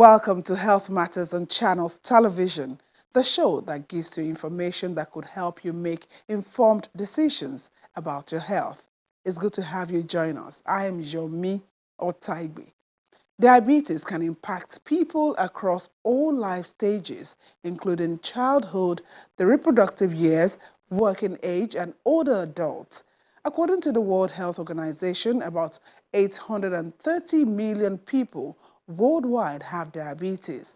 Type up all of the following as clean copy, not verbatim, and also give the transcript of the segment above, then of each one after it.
Welcome to Health Matters on Channels Television, the show that gives you information that could help you make informed decisions about your health. It's good to have you join us. I am Yomi Otaigbe. Diabetes can impact people across all life stages, including childhood, the reproductive years, working age, and older adults. According to the World Health Organization, about 830 million people worldwide have diabetes.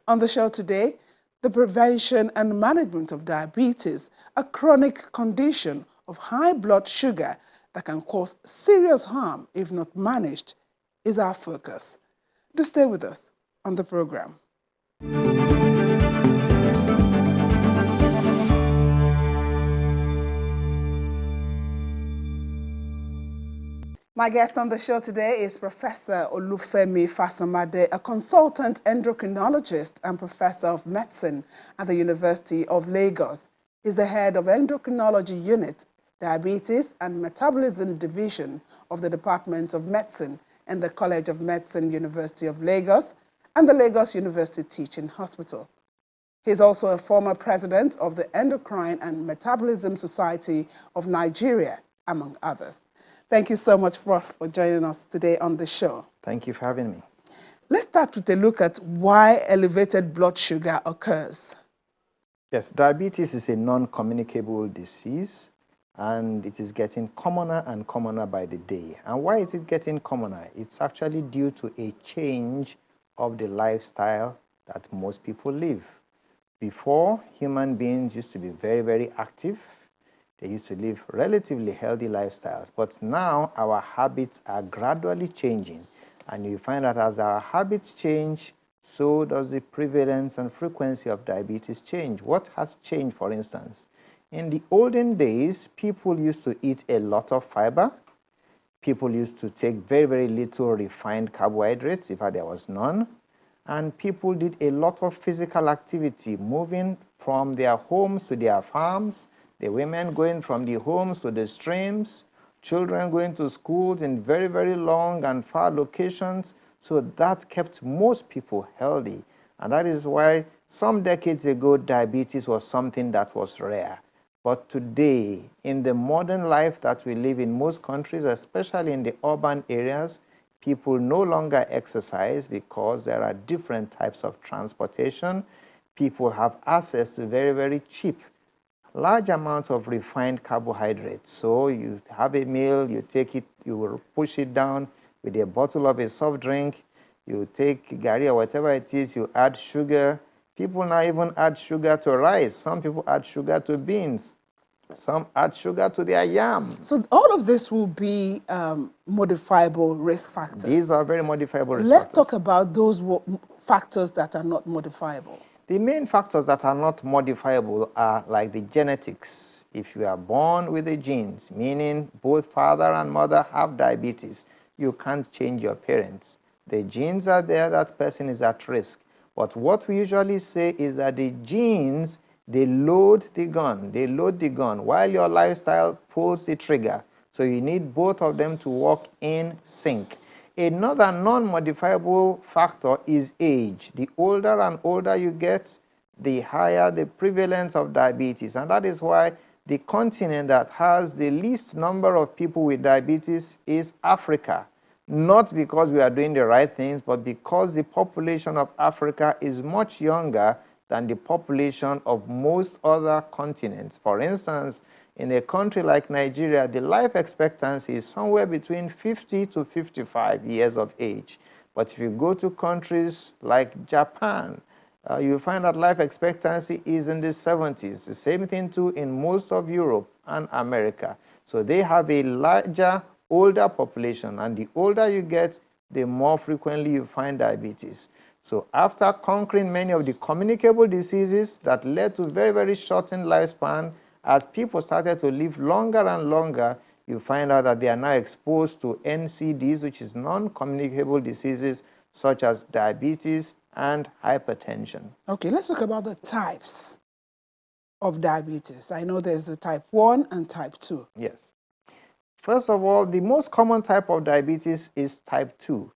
On the show today, the prevention and management of diabetes, a chronic condition of high blood sugar that can cause serious harm if not managed, is our focus. Do stay with us on the program. My guest on the show today is Professor Olufemi Fasanmade, a consultant endocrinologist and professor of medicine at the University of Lagos. He's the head of Endocrinology Unit, Diabetes and Metabolism Division of the Department of Medicine and the College of Medicine, University of Lagos, and the Lagos University Teaching Hospital. He's also a former president of the Endocrine and Metabolism Society of Nigeria, among others. Thank you so much, Prof, for joining us today on the show. Thank you for having me. Let's start with a look at why elevated blood sugar occurs. Yes, diabetes is a non-communicable disease, and it is getting commoner and commoner by the day. And why is it getting commoner? It's actually due to a change of the lifestyle that most people live. Before, human beings used to be very, very active. They used to live relatively healthy lifestyles. But now our habits are gradually changing. And you find that as our habits change, so does the prevalence and frequency of diabetes change. What has changed, for instance? In the olden days, people used to eat a lot of fiber. People used to take very, very little refined carbohydrates, if there was none. And people did a lot of physical activity, moving from their homes to their farms, the women going from the homes to the streams, children going to schools in very, very long and far locations. So that kept most people healthy. And that is why some decades ago, diabetes was something that was rare. But today, in the modern life that we live in most countries, especially in the urban areas, people no longer exercise because there are different types of transportation. People have access to very, very cheap large amounts of refined carbohydrates. So you have a meal, you take it, you push it down with a bottle of a soft drink, you take gari or whatever it is, you add sugar. People now even add sugar to rice. Some people add sugar to beans. Some add sugar to their yam. So all of this will be modifiable risk factors. These are very modifiable risk factors. Let's factors. talk about those factors that are not modifiable. The main factors that are not modifiable are like the genetics. If you are born with the genes, meaning both father and mother have diabetes, you can't change your parents. The genes are there, that person is at risk. But what we usually say is that the genes, they load the gun while your lifestyle pulls the trigger. So you need both of them to work in sync. Another non-modifiable factor is age. The older and older you get, the higher the prevalence of diabetes. And that is why the continent that has the least number of people with diabetes is Africa. Not because we are doing the right things, but because the population of Africa is much younger than the population of most other continents. For instance, in a country like Nigeria, the life expectancy is somewhere between 50 to 55 years of age. But if you go to countries like Japan, you find that life expectancy is in the 70s. The same thing too in most of Europe and America. So they have a larger, older population. And the older you get, the more frequently you find diabetes. So after conquering many of the communicable diseases that led to very, very shortened lifespan, as people started to live longer and longer, you find out that they are now exposed to NCDs, which is non-communicable diseases such as diabetes and hypertension. Okay, let's talk about the types of diabetes. I know there's the type 1 and type 2. Yes. First of all, the most common type of diabetes is type 2.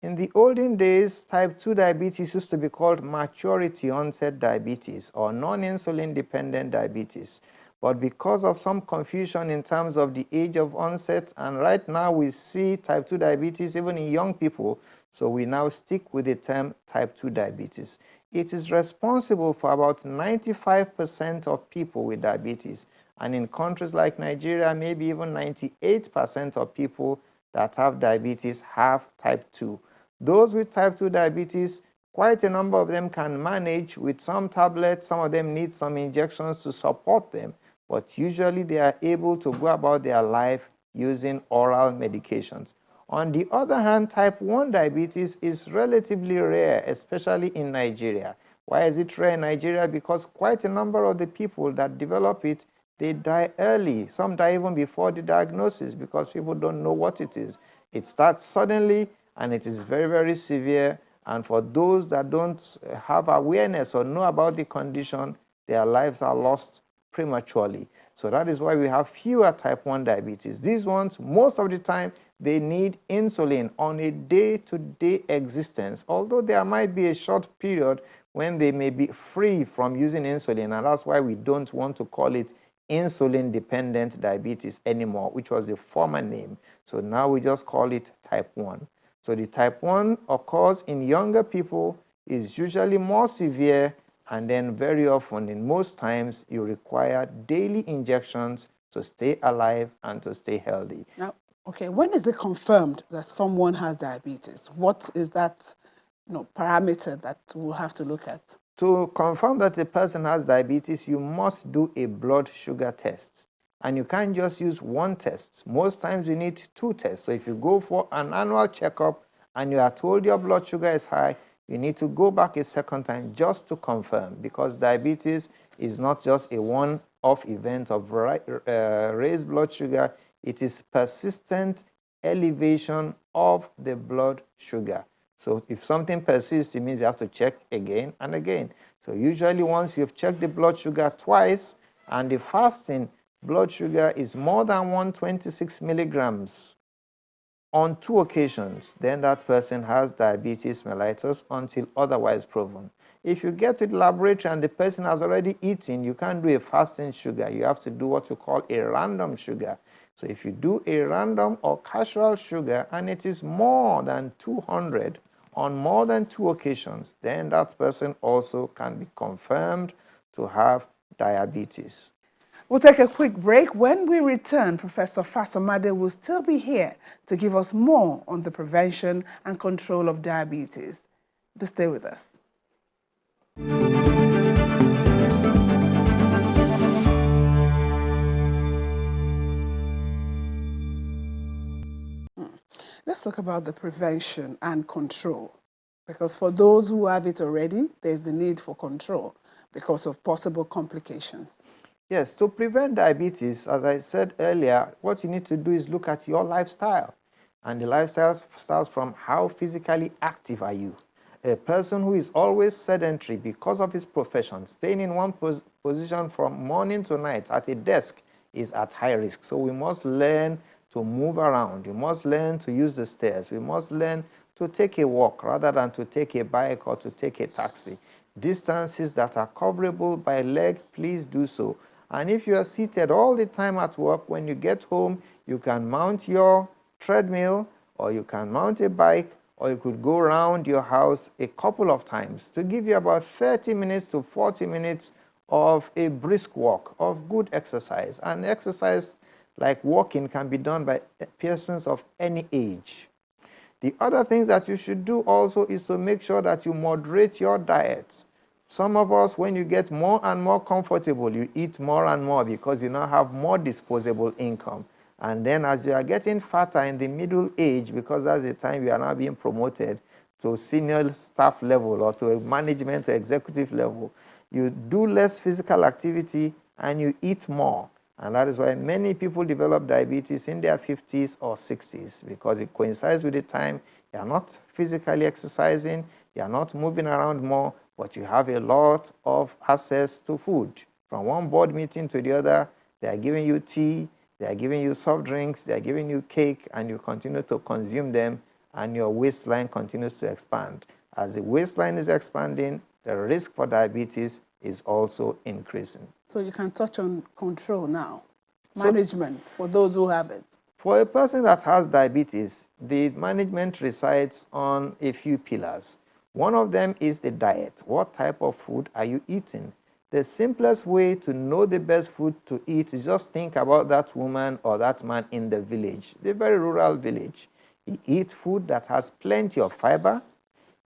In the olden days, type 2 diabetes used to be called maturity onset diabetes or non-insulin dependent diabetes. But because of some confusion in terms of the age of onset, and right now we see type 2 diabetes even in young people, so we now stick with the term type 2 diabetes. It is responsible for about 95% of people with diabetes. And in countries like Nigeria, maybe even 98% of people that have diabetes have type 2. Those with type 2 diabetes, quite a number of them can manage with some tablets. Some of them need some injections to support them, but usually they are able to go about their life using oral medications. On the other hand, type 1 diabetes is relatively rare, especially in Nigeria. Why is it rare in Nigeria? Because quite a number of the people that develop it, they die early. Some die even before the diagnosis because people don't know what it is. It starts suddenly and it is very, very severe. And for those that don't have awareness or know about the condition, their lives are lost prematurely. So that is why we have fewer type 1 diabetes. These ones, most of the time, they need insulin on a day-to-day existence, although there might be a short period when they may be free from using insulin, and that's why we don't want to call it insulin-dependent diabetes anymore, which was the former name. So now we just call it type 1. So the type 1 occurs in younger people, is usually more severe, and then very often, in most times, you require daily injections to stay alive and to stay healthy. Now, okay, when is it confirmed that someone has diabetes? What is that parameter that we'll have to look at? To confirm that a person has diabetes, you must do a blood sugar test. And you can't just use one test. Most times you need two tests. So if you go for an annual checkup and you are told your blood sugar is high, you need to go back a second time just to confirm, because diabetes is not just a one-off event of raised blood sugar. It is persistent elevation of the blood sugar. So if something persists, it means you have to check again and again. So usually once you've checked the blood sugar twice and the fasting blood sugar is more than 126 milligrams on 2 occasions, then that person has diabetes mellitus until otherwise proven. If you get to the laboratory and the person has already eaten, you can't do a fasting sugar. You have to do what you call a random sugar. So if you do a random or casual sugar and it is more than 200 on more than 2 occasions, then that person also can be confirmed to have diabetes. We'll take a quick break. When we return, Professor Fasanmade will still be here to give us more on the prevention and control of diabetes. Do stay with us. Let's talk about the prevention and control, because for those who have it already, there's the need for control because of possible complications. Yes, to prevent diabetes, as I said earlier, what you need to do is look at your lifestyle. And the lifestyle starts from how physically active are you. A person who is always sedentary because of his profession, staying in one position from morning to night at a desk, is at high risk. So we must learn to move around. We must learn to use the stairs. We must learn to take a walk rather than to take a bike or to take a taxi. Distances that are coverable by leg, please do so. And if you are seated all the time at work, when you get home, you can mount your treadmill, or you can mount a bike, or you could go around your house a couple of times to give you about 30 minutes to 40 minutes of a brisk walk, of good exercise. And exercise like walking can be done by persons of any age. The other thing that you should do also is to make sure that you moderate your diet. Some of us, when you get more and more comfortable, you eat more and more because you now have more disposable income. And then as you are getting fatter in the middle age, because that's the time you are now being promoted to senior staff level or to a management or executive level, you do less physical activity and you eat more. And that is why many people develop diabetes in their 50s or 60s, because it coincides with the time you are not physically exercising, you are not moving around more, but you have a lot of access to food. From one board meeting to the other, they are giving you tea, they are giving you soft drinks, they are giving you cake, and you continue to consume them, and your waistline continues to expand. As the waistline is expanding, the risk for diabetes is also increasing. So you can touch on control now, management for those who have it. For a person that has diabetes, the management resides on a few pillars. One of them is the diet. What type of food are you eating? The simplest way to know the best food to eat is just think about that woman or that man in the village, the very rural village. He eats food that has plenty of fiber.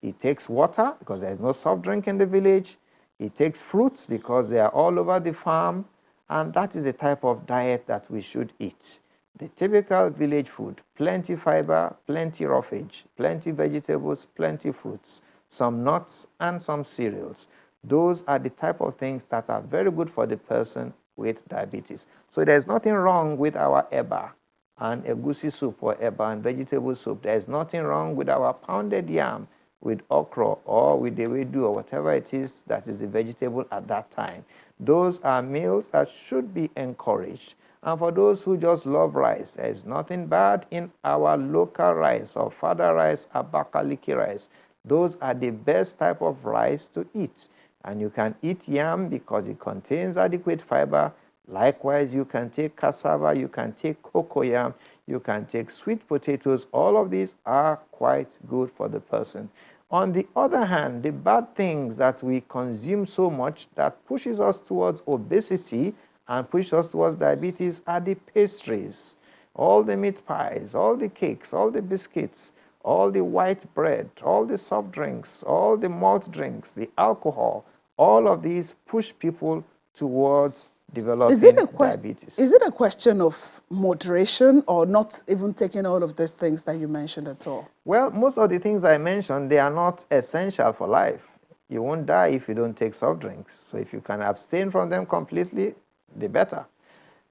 He takes water because there is no soft drink in the village. He takes fruits because they are all over the farm. And that is the type of diet that we should eat. The typical village food: plenty fiber, plenty roughage, plenty vegetables, plenty fruits, some nuts and some cereals. Those are the type of things that are very good for the person with diabetes. So there's nothing wrong with our eba and egusi soup or eba and vegetable soup. There's nothing wrong with our pounded yam with okra or with the wedu or whatever it is that is the vegetable at that time. Those are meals that should be encouraged. And for those who just love rice, there is nothing bad in our local rice or fada rice, abakaliki rice. Those are the best type of rice to eat. And you can eat yam because it contains adequate fiber. Likewise, you can take cassava, you can take cocoyam, you can take sweet potatoes. All of these are quite good for the person. On the other hand, the bad things that we consume so much that pushes us towards obesity and pushes us towards diabetes are the pastries. All the meat pies, all the cakes, all the biscuits, all the white bread, all the soft drinks, all the malt drinks, the alcohol, all of these push people towards developing diabetes. Is it a question of moderation or not even taking all of these things that you mentioned at all? Well, most of the things I mentioned, they are not essential for life. You won't die if you don't take soft drinks. So if you can abstain from them completely, the better.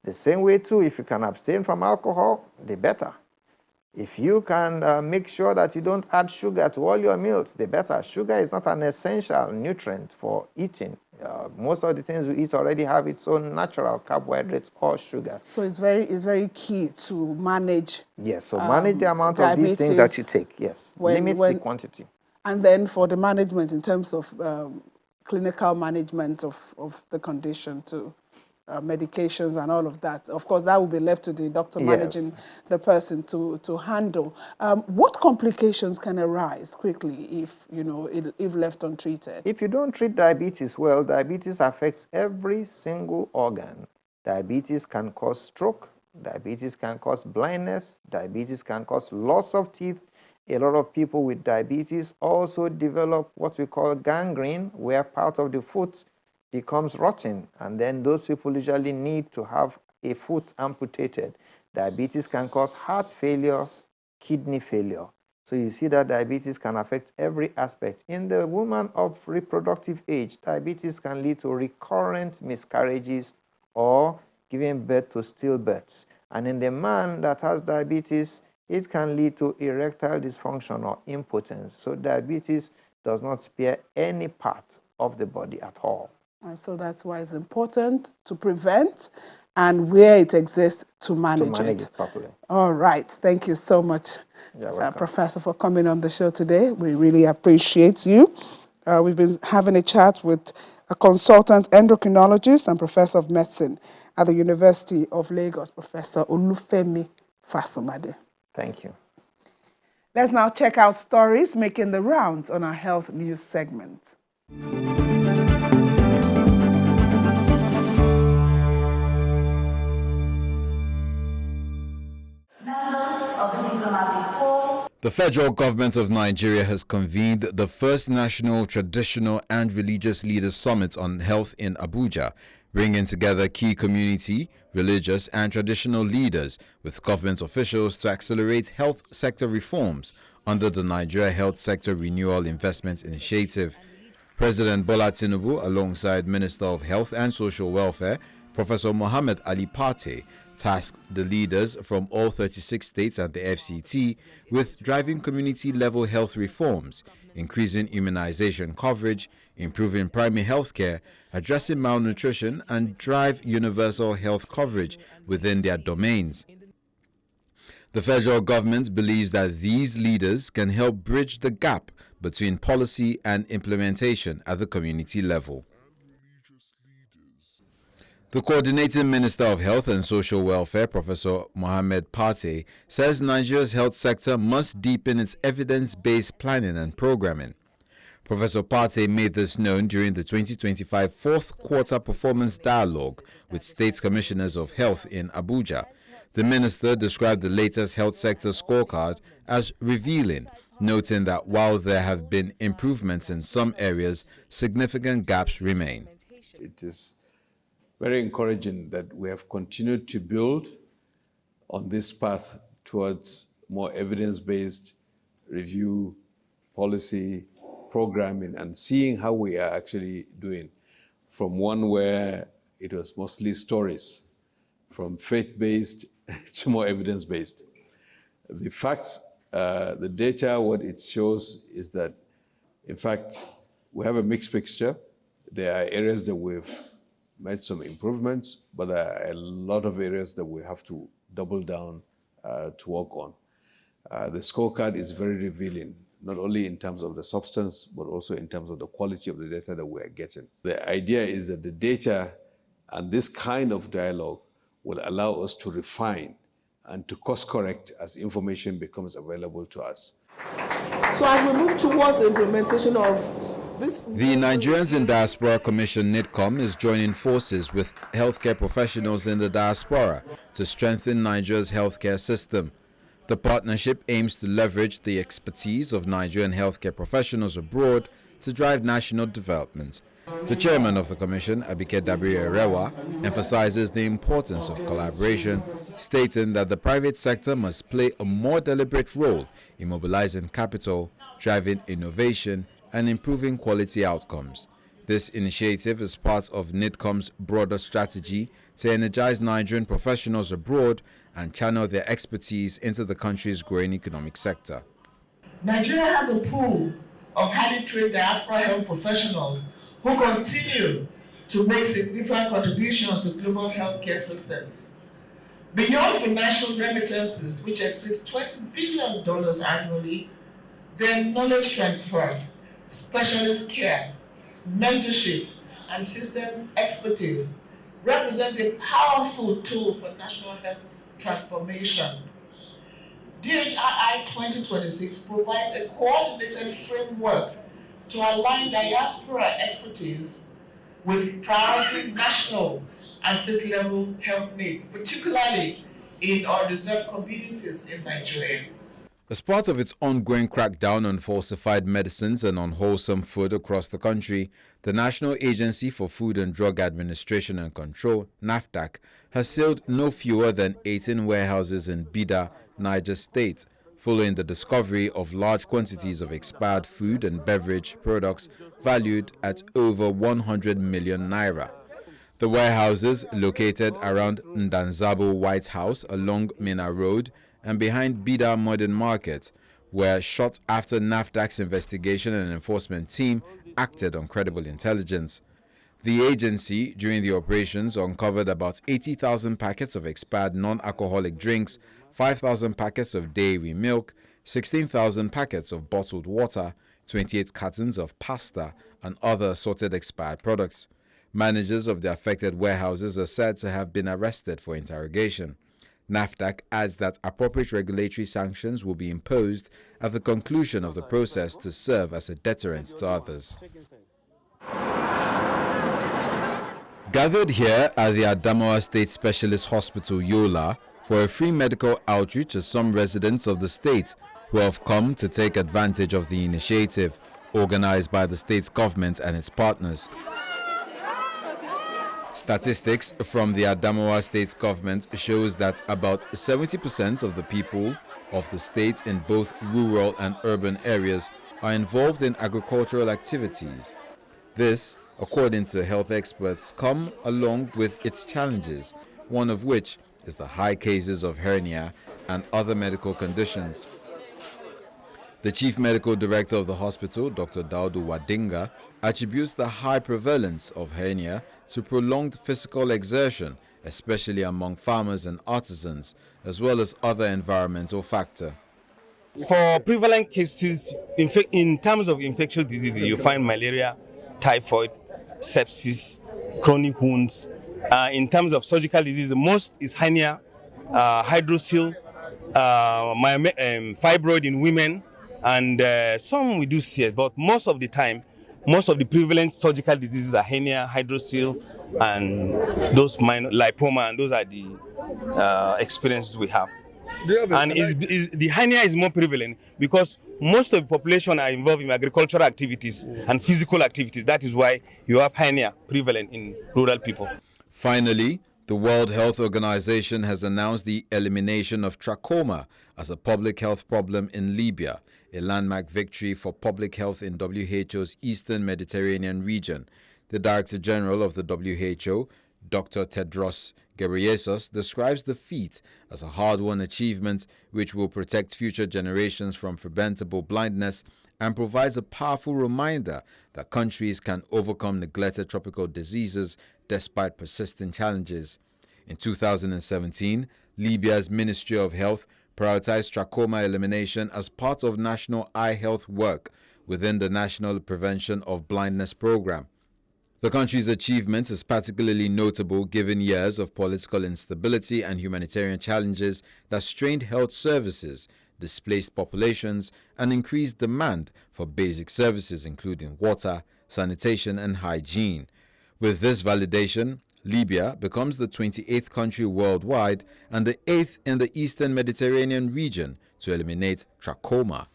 The same way too, if you can abstain from alcohol, the better. If you can make sure that you don't add sugar to all your meals, the better. Sugar is not an essential nutrient for eating. Most of the things we eat already have its own natural carbohydrates or sugar. So it's very key to manage. Yes, so manage the amount of these things that you take. Yes, limit the quantity. And then for the management in terms of clinical management of the condition too. Medications and all of that. Of course, that will be left to the doctor managing the person to handle. What complications can arise quickly if if left untreated? If you don't treat diabetes well, diabetes affects every single organ. Diabetes can cause stroke. Diabetes can cause blindness. Diabetes can cause loss of teeth. A lot of people with diabetes also develop what we call gangrene, where part of the foot becomes rotten, and then those people usually need to have a foot amputated. Diabetes can cause heart failure, kidney failure. So you see that diabetes can affect every aspect. In the woman of reproductive age, diabetes can lead to recurrent miscarriages or giving birth to stillbirths. And in the man that has diabetes, it can lead to erectile dysfunction or impotence. So diabetes does not spare any part of the body at all. And so that's why it's important to prevent and where it exists to manage it properly. All right. Thank you so much, Professor, for coming on the show today. We really appreciate you. We've been having a chat with a consultant endocrinologist and professor of medicine at the University of Lagos, Professor Femi Fasanmade. Thank you. Let's now check out stories making the rounds on our health news segment. The federal government of Nigeria has convened the first national traditional and religious leaders summit on health in Abuja, bringing together key community, religious and traditional leaders with government officials to accelerate health sector reforms under the Nigeria Health Sector Renewal Investment Initiative. President Bola Tinubu, alongside Minister of Health and Social Welfare, Professor Mohammed Ali Pate, tasked the leaders from all 36 states and the FCT with driving community-level health reforms, increasing immunization coverage, improving primary health care, addressing malnutrition, and drive universal health coverage within their domains. The federal government believes that these leaders can help bridge the gap between policy and implementation at the community level. The Coordinating Minister of Health and Social Welfare, Professor Mohammed Pate, says Nigeria's health sector must deepen its evidence-based planning and programming. Professor Pate made this known during the 2025 fourth quarter performance dialogue with State Commissioners of Health in Abuja. The minister described the latest health sector scorecard as revealing, noting that while there have been improvements in some areas, significant gaps remain. It is very encouraging that we have continued to build on this path towards more evidence-based review, policy, programming, and seeing how we are actually doing, from one where it was mostly stories, from faith-based to more evidence-based. The facts, the data, what it shows is that, in fact, we have a mixed picture. There are areas that we've made some improvements, but there are a lot of areas that we have to double down to work on. The scorecard is very revealing, not only in terms of the substance, but also in terms of the quality of the data that we are getting. The idea is that the data and this kind of dialogue will allow us to refine and to course correct as information becomes available to us. So as we move towards the implementation of the Nigerians in Diaspora Commission (NIDCOM) is joining forces with healthcare professionals in the diaspora to strengthen Nigeria's healthcare system. The partnership aims to leverage the expertise of Nigerian healthcare professionals abroad to drive national development. The chairman of the commission, Abike Dabiri-Erewa, emphasizes the importance of collaboration, stating that the private sector must play a more deliberate role in mobilizing capital, driving innovation, and improving quality outcomes. This initiative is part of NIDCOM's broader strategy to energize Nigerian professionals abroad and channel their expertise into the country's growing economic sector. Nigeria has a pool of highly trained diaspora health professionals who continue to make significant contributions to global healthcare systems. Beyond financial remittances, which exceed $20 billion annually, their knowledge transfer, specialist care, mentorship, and systems expertise represent a powerful tool for national health transformation. DHII 2026 provides a coordinated framework to align diaspora expertise with priority national and state-level health needs, particularly in underserved communities in Nigeria. As part of its ongoing crackdown on falsified medicines and unwholesome food across the country, the National Agency for Food and Drug Administration and Control, NAFDAC, has sealed no fewer than 18 warehouses in Bida, Niger State, following the discovery of large quantities of expired food and beverage products valued at over 100 million naira. The warehouses, located around Ndanzabo White House along Mina Road and behind Bida Modern Market, were shot after NAFDAC's investigation and enforcement team acted on credible intelligence. The agency, during the operations, uncovered about 80,000 packets of expired non-alcoholic drinks, 5,000 packets of dairy milk, 16,000 packets of bottled water, 28 cartons of pasta, and other assorted expired products. Managers of the affected warehouses are said to have been arrested for interrogation. NAFDAC adds that appropriate regulatory sanctions will be imposed at the conclusion of the process to serve as a deterrent to others. Gathered here at the Adamawa State Specialist Hospital, Yola, for a free medical outreach are some residents of the state who have come to take advantage of the initiative organized by the state's government and its partners. Statistics from the Adamawa State government shows that about 70% of the people of the state in both rural and urban areas are involved in agricultural activities. This, according to health experts, come along with its challenges, one of which is the high cases of hernia and other medical conditions. The Chief Medical Director of the hospital, Dr. Daudu Wadinga, attributes the high prevalence of hernia to prolonged physical exertion especially among farmers and artisans, as well as other environmental factors. For prevalent cases, in terms of infectious diseases, you find malaria, typhoid, sepsis, chronic wounds. In terms of surgical disease, most is hernia, hydrocele, fibroid in women, and some we do CS, but most of the time, most of the prevalent surgical diseases are hernia, hydrocele, and those minor lipoma, and those are the experiences we have. And the hernia is more prevalent because most of the population are involved in agricultural activities and physical activities. That is why you have hernia prevalent in rural people. Finally, the World Health Organization has announced the elimination of trachoma as a public health problem in Libya, a landmark victory for public health in WHO's Eastern Mediterranean region. The Director General of the WHO, Dr. Tedros Ghebreyesus, describes the feat as a hard-won achievement which will protect future generations from preventable blindness and provides a powerful reminder that countries can overcome neglected tropical diseases despite persistent challenges. In 2017, Libya's Ministry of Health prioritized trachoma elimination as part of national eye health work within the National Prevention of Blindness Program. The country's achievement is particularly notable given years of political instability and humanitarian challenges that strained health services, displaced populations, and increased demand for basic services including water, sanitation, and hygiene. With this validation, Libya becomes the 28th country worldwide and the 8th in the Eastern Mediterranean region to eliminate trachoma.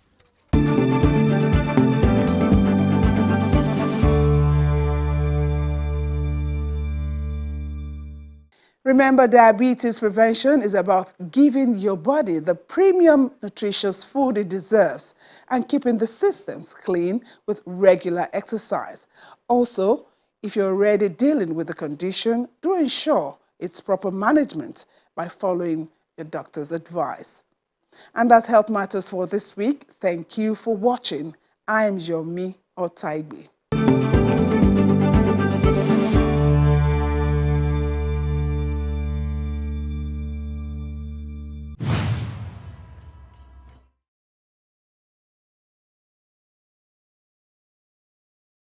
Remember, diabetes prevention is about giving your body the premium nutritious food it deserves and keeping the systems clean with regular exercise. Also, if you're already dealing with the condition, do ensure its proper management by following your doctor's advice. And that's Health Matters for this week. Thank you for watching. I am Yomi Otaibi.